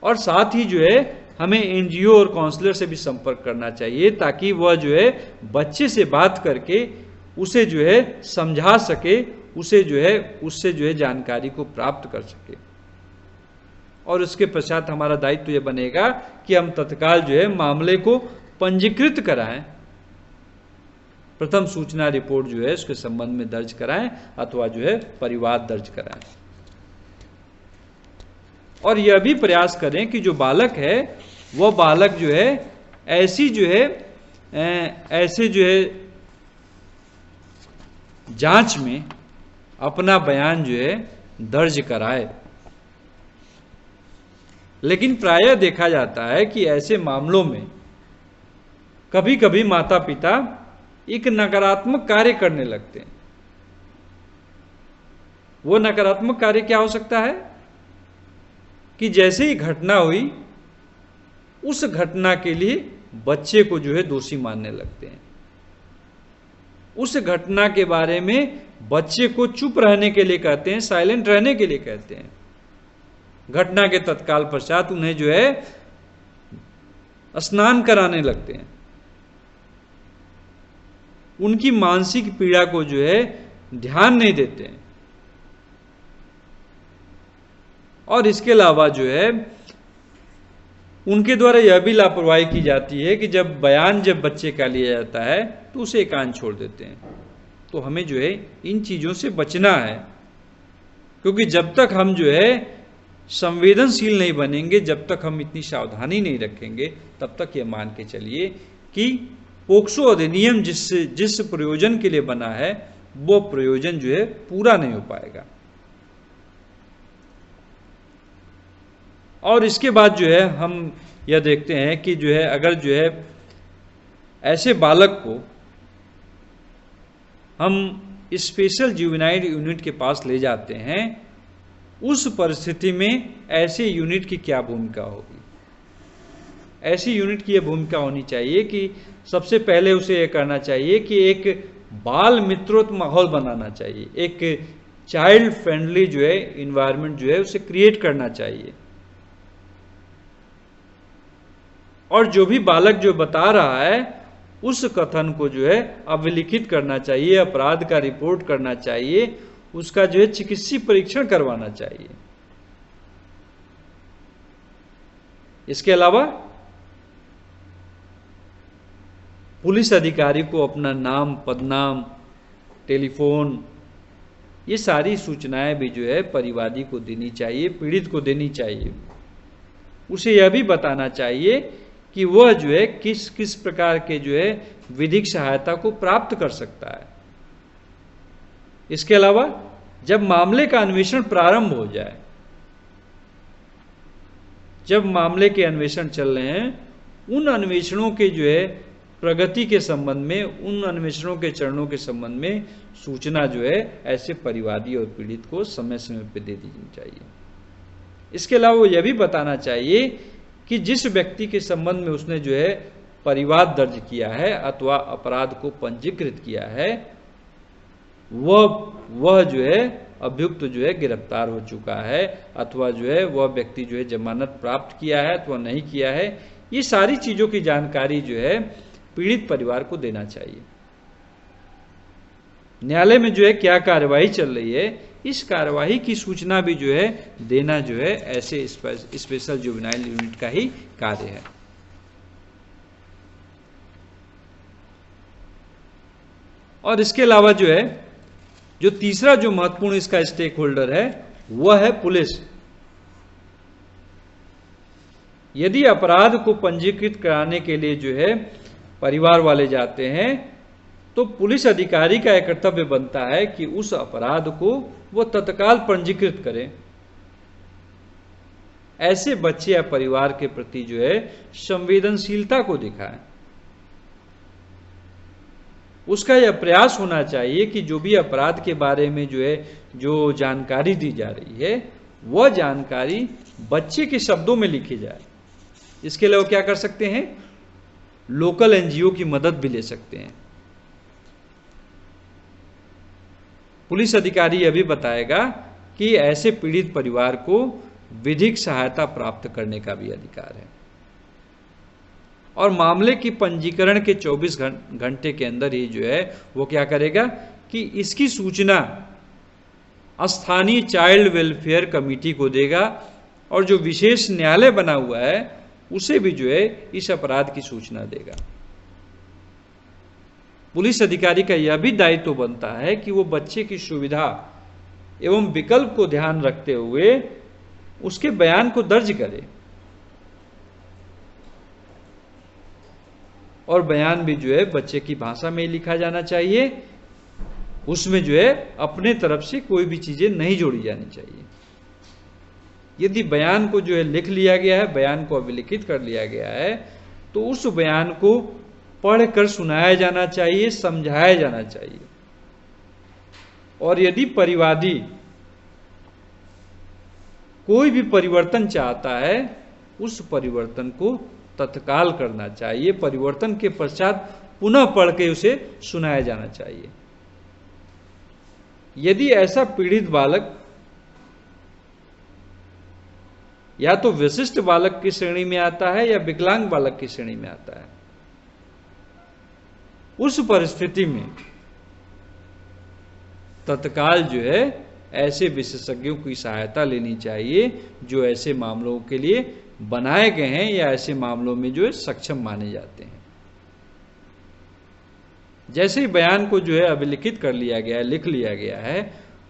और साथ ही जो है हमें एनजीओ और काउंसलर से भी संपर्क करना चाहिए, ताकि वह जो है बच्चे से बात करके उसे जो है समझा सके, उसे जो है उससे जो है जानकारी को प्राप्त कर सके। और उसके पश्चात हमारा दायित्व तो यह बनेगा कि हम तत्काल जो है मामले को पंजीकृत कराएं, प्रथम सूचना रिपोर्ट जो है उसके संबंध में दर्ज कराएं अथवा जो है परिवाद दर्ज कराएं। और यह भी प्रयास करें कि जो बालक है वह बालक जो है ऐसी जो है ऐसे जो है जांच में अपना बयान जो है दर्ज कराए। लेकिन प्रायः देखा जाता है कि ऐसे मामलों में कभी कभी माता पिता एक नकारात्मक कार्य करने लगते हैं। वो नकारात्मक कार्य क्या हो सकता है कि जैसे ही घटना हुई उस घटना के लिए बच्चे को जो है दोषी मानने लगते हैं, उस घटना के बारे में बच्चे को चुप रहने के लिए कहते हैं, साइलेंट रहने के लिए कहते हैं। घटना के तत्काल पश्चात उन्हें जो है स्नान कराने लगते हैं, उनकी मानसिक पीड़ा को जो है ध्यान नहीं देते हैं। और इसके अलावा जो है उनके द्वारा यह भी लापरवाही की जाती है कि जब बयान जब बच्चे का लिया जाता है तो उसे एकांत छोड़ देते हैं। तो हमें जो है इन चीज़ों से बचना है, क्योंकि जब तक हम जो है संवेदनशील नहीं बनेंगे, जब तक हम इतनी सावधानी नहीं रखेंगे, तब तक ये मान के चलिए कि पोक्सो अधिनियम जिस प्रयोजन के लिए बना है वो प्रयोजन जो है पूरा नहीं हो पाएगा। और इसके बाद जो है हम यह देखते हैं कि जो है अगर जो है ऐसे बालक को हम स्पेशल जुवेनाइल यूनिट के पास ले जाते हैं, उस परिस्थिति में ऐसे यूनिट की क्या भूमिका होगी। ऐसी यूनिट की यह भूमिका होनी चाहिए कि सबसे पहले उसे यह करना चाहिए कि एक बाल मित्रोत्व माहौल बनाना चाहिए, एक चाइल्ड फ्रेंडली जो है इन्वायरमेंट जो है उसे क्रिएट करना चाहिए। और जो भी बालक जो बता रहा है उस कथन को जो है अभिलिखित करना चाहिए, अपराध का रिपोर्ट करना चाहिए, उसका जो है चिकित्सीय परीक्षण करवाना चाहिए। इसके अलावा पुलिस अधिकारी को अपना नाम, पदनाम, टेलीफोन ये सारी सूचनाएं भी जो है परिवादी को देनी चाहिए, पीड़ित को देनी चाहिए। उसे यह भी बताना चाहिए कि वह जो है किस किस प्रकार के जो है विधिक सहायता को प्राप्त कर सकता है। इसके अलावा जब मामले का अन्वेषण प्रारंभ हो जाए, जब मामले के अन्वेषण चल रहे हैं, उन अन्वेषणों के जो है प्रगति के संबंध में, उन अन्वेषणों के चरणों के संबंध में सूचना जो है ऐसे परिवादी और पीड़ित को समय समय पर दे दी चाहिए। इसके अलावा वो यह भी बताना चाहिए कि जिस व्यक्ति के संबंध में उसने जो है परिवाद दर्ज किया है अथवा अपराध को पंजीकृत किया है, वह जो है अभियुक्त जो है गिरफ्तार हो चुका है अथवा जो है वह व्यक्ति जो है जमानत प्राप्त किया है अथवा नहीं किया है। ये सारी चीजों की जानकारी जो है पीड़ित परिवार को देना चाहिए। न्यायालय में जो है क्या कार्यवाही चल रही है, इस कार्यवाही की सूचना भी जो है देना जो है ऐसे स्पेशल जुवेनाइल यूनिट का ही कार्य है। और इसके अलावा जो है जो तीसरा जो महत्वपूर्ण इसका स्टेक होल्डर है वह है पुलिस। यदि अपराध को पंजीकृत कराने के लिए जो है परिवार वाले जाते हैं तो पुलिस अधिकारी का एक कर्तव्य बनता है कि उस अपराध को वो तत्काल पंजीकृत करें। ऐसे बच्चे या परिवार के प्रति जो है संवेदनशीलता को दिखाएं। उसका यह प्रयास होना चाहिए कि जो भी अपराध के बारे में जो है जो जानकारी दी जा रही है वह जानकारी बच्चे के शब्दों में लिखी जाए। इसके लिए वो क्या कर सकते हैं, लोकल एनजीओ की मदद भी ले सकते हैं। पुलिस अधिकारी यह भी बताएगा कि ऐसे पीड़ित परिवार को विधिक सहायता प्राप्त करने का भी अधिकार है और मामले की पंजीकरण के 24 घंटे के अंदर ही जो है वो क्या करेगा कि इसकी सूचना स्थानीय चाइल्ड वेलफेयर कमेटी को देगा और जो विशेष न्यायालय बना हुआ है उसे भी जो है इस अपराध की सूचना देगा। पुलिस अधिकारी का यह भी दायित्व बनता है कि वो बच्चे की सुविधा एवं विकल्प को ध्यान रखते हुए उसके बयान को दर्ज करे और बयान भी जो है बच्चे की भाषा में लिखा जाना चाहिए। उसमें जो है अपने तरफ से कोई भी चीजें नहीं जोड़ी जानी चाहिए। यदि बयान को जो है लिख लिया गया है, बयान को अभिलिखित कर लिया गया है, तो उस बयान को पढ़कर सुनाया जाना चाहिए, समझाया जाना चाहिए। और यदि परिवादी कोई भी परिवर्तन चाहता है उस परिवर्तन को तत्काल करना चाहिए। परिवर्तन के पश्चात पुनः पढ़ के उसे सुनाया जाना चाहिए। यदि ऐसा पीड़ित बालक या तो विशिष्ट बालक की श्रेणी में आता है या विकलांग बालक की श्रेणी में आता है, उस परिस्थिति में तत्काल जो है ऐसे विशेषज्ञों की सहायता लेनी चाहिए जो ऐसे मामलों के लिए बनाए गए हैं या ऐसे मामलों में जो है सक्षम माने जाते हैं। जैसे ही बयान को जो है अभिलिखित कर लिया गया है, लिख लिया गया है,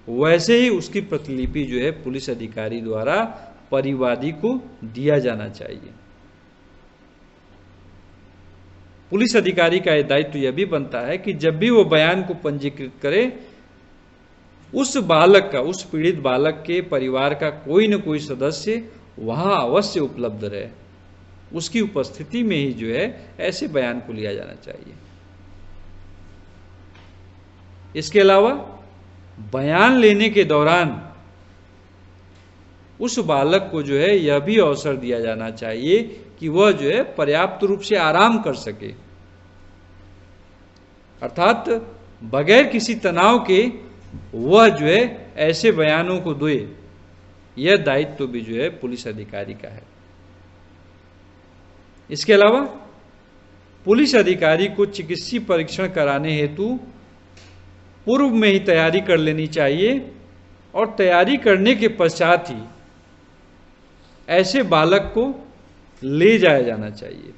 वैसे ही उसकी प्रतिलिपि जो है पुलिस अधिकारी द्वारा परिवादी को दिया जाना चाहिए। पुलिस अधिकारी का यह दायित्व यह भी बनता है कि जब भी वो बयान को पंजीकृत करे, उस बालक का, उस पीड़ित बालक के परिवार का कोई न कोई सदस्य वहां अवश्य उपलब्ध रहे। उसकी उपस्थिति में ही जो है ऐसे बयान को लिया जाना चाहिए। इसके अलावा बयान लेने के दौरान उस बालक को जो है यह भी अवसर दिया जाना चाहिए कि वह जो है पर्याप्त रूप से आराम कर सके, अर्थात बगैर किसी तनाव के वह जो है ऐसे बयानों को दे। यह दायित्व भी जो है पुलिस अधिकारी का है। इसके अलावा पुलिस अधिकारी को चिकित्सीय परीक्षण कराने हेतु पूर्व में ही तैयारी कर लेनी चाहिए और तैयारी करने के पश्चात ही ऐसे बालक को ले जाया जाना चाहिए।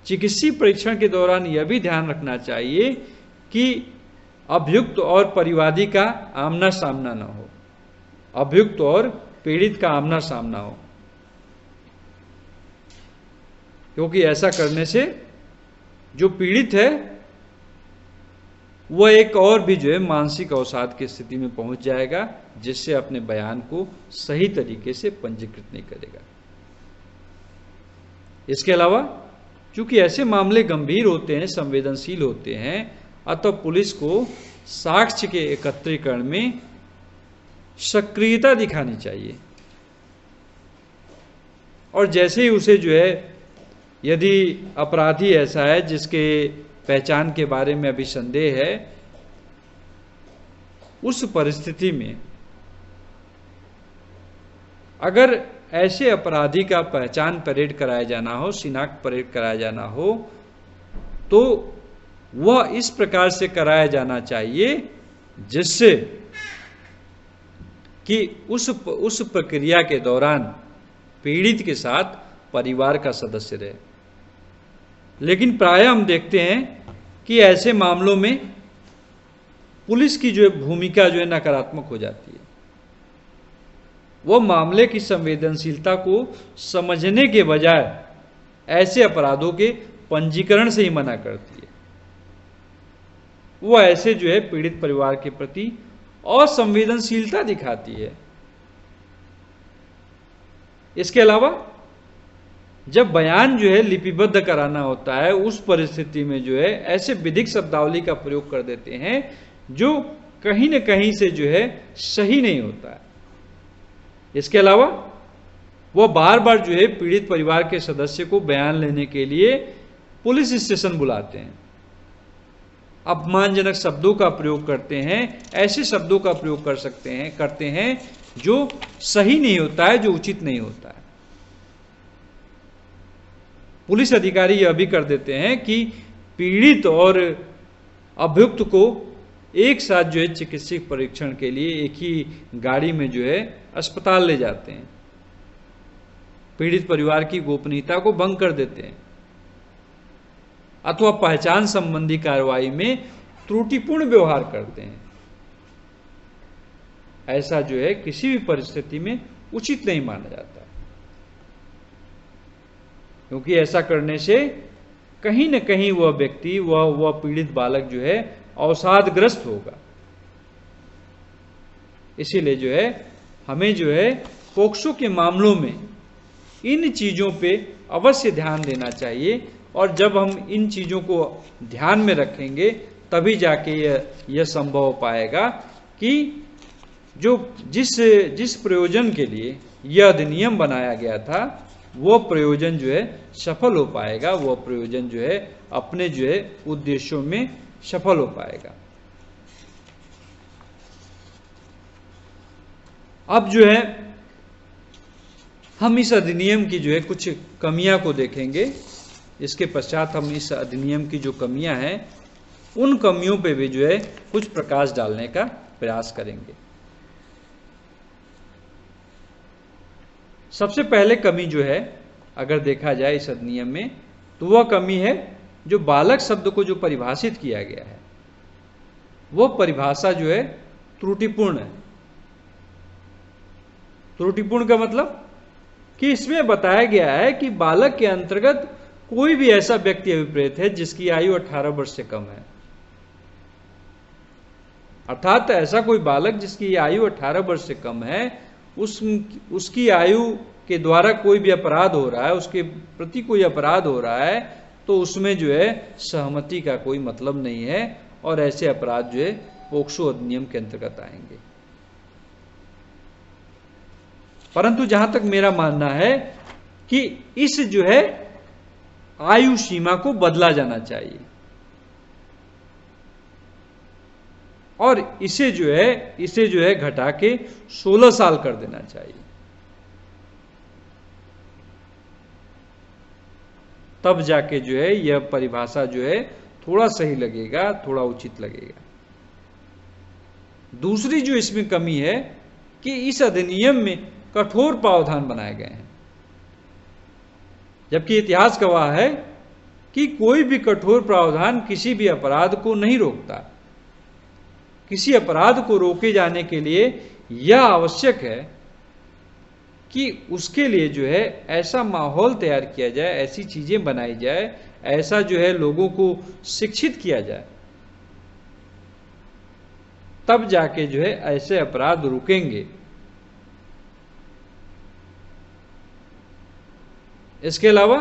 चिकित्सीय परीक्षण के दौरान यह भी ध्यान रखना चाहिए कि अभियुक्त और परिवादी का आमना सामना न हो, अभियुक्त और पीड़ित का आमना सामना हो, क्योंकि ऐसा करने से जो पीड़ित है वह एक और भी जो है मानसिक अवसाद की स्थिति में पहुंच जाएगा, जिससे अपने बयान को सही तरीके से पंजीकृत नहीं करेगा। इसके अलावा चूंकि ऐसे मामले गंभीर होते हैं, संवेदनशील होते हैं, अतः पुलिस को साक्ष्य के एकत्रीकरण में सक्रियता दिखानी चाहिए। और जैसे ही उसे जो है, यदि अपराधी ऐसा है जिसके पहचान के बारे में अभी संदेह है, उस परिस्थिति में अगर ऐसे अपराधी का पहचान परेड कराया जाना हो, शिनाख्त परेड कराया जाना हो, तो वह इस प्रकार से कराया जाना चाहिए जिससे कि उस प्रक्रिया के दौरान पीड़ित के साथ परिवार का सदस्य रहे। लेकिन प्रायः हम देखते हैं कि ऐसे मामलों में पुलिस की जो भूमिका जो है नकारात्मक हो जाती है। वो मामले की संवेदनशीलता को समझने के बजाय ऐसे अपराधों के पंजीकरण से ही मना करती है। वो ऐसे जो है पीड़ित परिवार के प्रति असंवेदनशीलता दिखाती है। इसके अलावा जब बयान जो है लिपिबद्ध कराना होता है, उस परिस्थिति में जो है ऐसे विधिक शब्दावली का प्रयोग कर देते हैं जो कहीं न कहीं से जो है सही नहीं होता है। इसके अलावा वह बार बार जो है पीड़ित परिवार के सदस्य को बयान लेने के लिए पुलिस स्टेशन बुलाते हैं, अपमानजनक शब्दों का प्रयोग करते हैं, ऐसे शब्दों का प्रयोग करते हैं जो सही नहीं होता है, जो उचित नहीं होता है। पुलिस अधिकारी यह भी कर देते हैं कि पीड़ित और अभियुक्त को एक साथ जो है चिकित्सक परीक्षण के लिए एक ही गाड़ी में जो है अस्पताल ले जाते हैं, पीड़ित परिवार की गोपनीयता को भंग कर देते हैं, अथवा पहचान संबंधी कार्रवाई में त्रुटिपूर्ण व्यवहार करते हैं। ऐसा जो है किसी भी परिस्थिति में उचित नहीं माना जाता, क्योंकि ऐसा करने से कहीं न कहीं वह व्यक्ति, वह पीड़ित बालक जो है अवसादग्रस्त होगा। इसीलिए जो है हमें जो है पोक्सो के मामलों में इन चीजों पे अवश्य ध्यान देना चाहिए, और जब हम इन चीजों को ध्यान में रखेंगे तभी जाके यह संभव हो पाएगा कि जिस प्रयोजन के लिए यह अधिनियम बनाया गया था वो प्रयोजन जो है सफल हो पाएगा, वो प्रयोजन जो है अपने जो है उद्देश्यों में सफल हो पाएगा। अब जो है हम इस अधिनियम की जो है कुछ कमियां को देखेंगे। इसके पश्चात हम इस अधिनियम की जो कमियां हैं उन कमियों पे भी जो है कुछ प्रकाश डालने का प्रयास करेंगे। सबसे पहले कमी जो है अगर देखा जाए इस अधिनियम में, तो वह कमी है जो बालक शब्द को जो परिभाषित किया गया है वो परिभाषा जो है त्रुटिपूर्ण है। त्रुटिपूर्ण का मतलब कि इसमें बताया गया है कि बालक के अंतर्गत कोई भी ऐसा व्यक्ति अभिप्रेत है जिसकी आयु 18 वर्ष से कम है, अर्थात ऐसा कोई बालक जिसकी आयु 18 वर्ष से कम है, उसकी आयु के द्वारा कोई भी अपराध हो रहा है, उसके प्रति कोई अपराध हो रहा है, तो उसमें जो है सहमति का कोई मतलब नहीं है, और ऐसे अपराध जो है पोक्सो अधिनियम के अंतर्गत आएंगे। परंतु जहां तक मेरा मानना है कि इस जो है आयु सीमा को बदला जाना चाहिए, और इसे जो है घटा के 16 साल कर देना चाहिए। तब जाके जो है यह परिभाषा जो है थोड़ा सही लगेगा, थोड़ा उचित लगेगा। दूसरी जो इसमें कमी है कि इस अधिनियम में कठोर प्रावधान बनाए गए हैं, जबकि इतिहास गवाह है कि कोई भी कठोर प्रावधान किसी भी अपराध को नहीं रोकता। किसी अपराध को रोके जाने के लिए यह आवश्यक है कि उसके लिए जो है ऐसा माहौल तैयार किया जाए, ऐसी चीजें बनाई जाए, ऐसा जो है लोगों को शिक्षित किया जाए, तब जाके जो है ऐसे अपराध रुकेंगे। इसके अलावा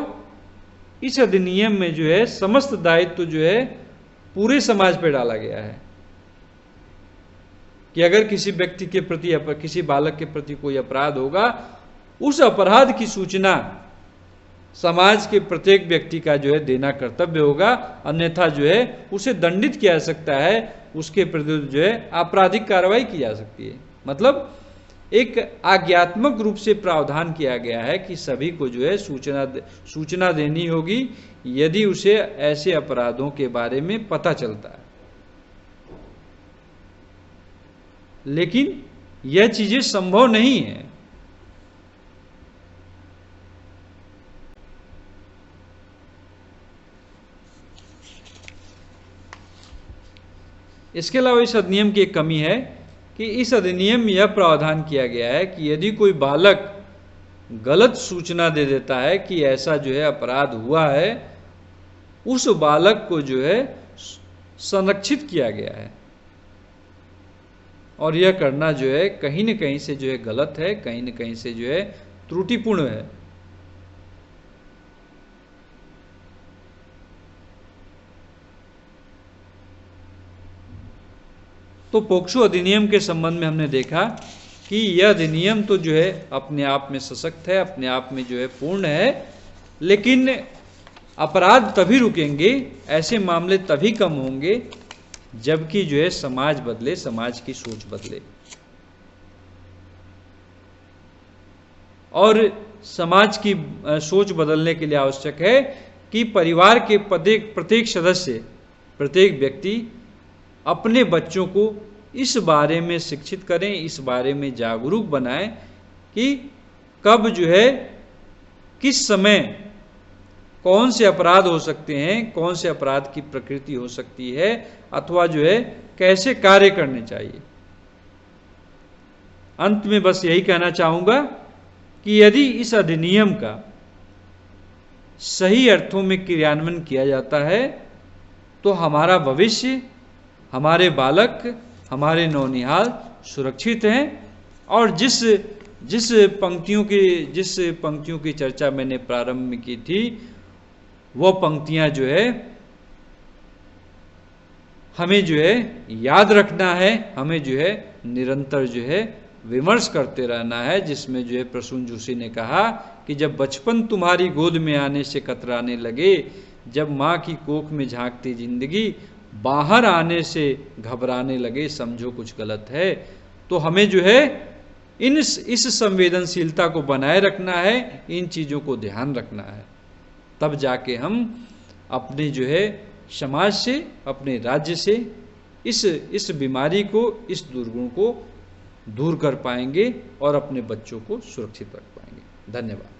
इस अधिनियम में जो है समस्त दायित्व जो है पूरे समाज पर डाला गया है कि अगर किसी व्यक्ति के प्रति, किसी बालक के प्रति कोई अपराध होगा, उस अपराध की सूचना समाज के प्रत्येक व्यक्ति का जो है देना कर्तव्य होगा, अन्यथा जो है उसे दंडित किया जा सकता है, उसके प्रति जो है आपराधिक कार्रवाई की जा सकती है। मतलब एक आज्ञात्मक रूप से प्रावधान किया गया है कि सभी को जो है सूचना देनी होगी यदि उसे ऐसे अपराधों के बारे में पता चलता है। लेकिन यह चीजें संभव नहीं है। इसके अलावा इस अधिनियम की एक कमी है कि इस अधिनियम में यह प्रावधान किया गया है कि यदि कोई बालक गलत सूचना दे देता है कि ऐसा जो है अपराध हुआ है, उस बालक को जो है संरक्षित किया गया है। और यह करना जो है कहीं न कहीं से जो है गलत है, कहीं न कहीं से जो है त्रुटिपूर्ण है। तो पोक्सो अधिनियम के संबंध में हमने देखा कि यह अधिनियम तो जो है अपने आप में सशक्त है, अपने आप में जो है पूर्ण है, लेकिन अपराध तभी रुकेंगे, ऐसे मामले तभी कम होंगे जबकि जो है समाज बदले, समाज की सोच बदले। और समाज की सोच बदलने के लिए आवश्यक है कि परिवार के प्रत्येक सदस्य, प्रत्येक व्यक्ति अपने बच्चों को इस बारे में शिक्षित करें, इस बारे में जागरूक बनाएं कि कब जो है किस समय कौन से अपराध हो सकते हैं, कौन से अपराध की प्रकृति हो सकती है, अथवा जो है कैसे कार्य करने चाहिए। अंत में बस यही कहना चाहूंगा कि यदि इस अधिनियम का सही अर्थों में क्रियान्वयन किया जाता है तो हमारा भविष्य, हमारे बालक, हमारे नौनिहाल सुरक्षित हैं। और जिस पंक्तियों की चर्चा मैंने प्रारंभ में की थी, वह पंक्तियां जो है हमें जो है याद रखना है, हमें जो है निरंतर जो है विमर्श करते रहना है, जिसमें जो है प्रसून जोशी ने कहा कि जब बचपन तुम्हारी गोद में आने से कतराने लगे, जब माँ की कोख में झांकती जिंदगी बाहर आने से घबराने लगे, समझो कुछ गलत है। तो हमें जो है इस संवेदनशीलता को बनाए रखना है, इन चीज़ों को ध्यान रखना है, तब जाके हम अपने जो है समाज से, अपने राज्य से इस बीमारी को, इस दुर्गुण को दूर कर पाएंगे और अपने बच्चों को सुरक्षित रख पाएंगे। धन्यवाद।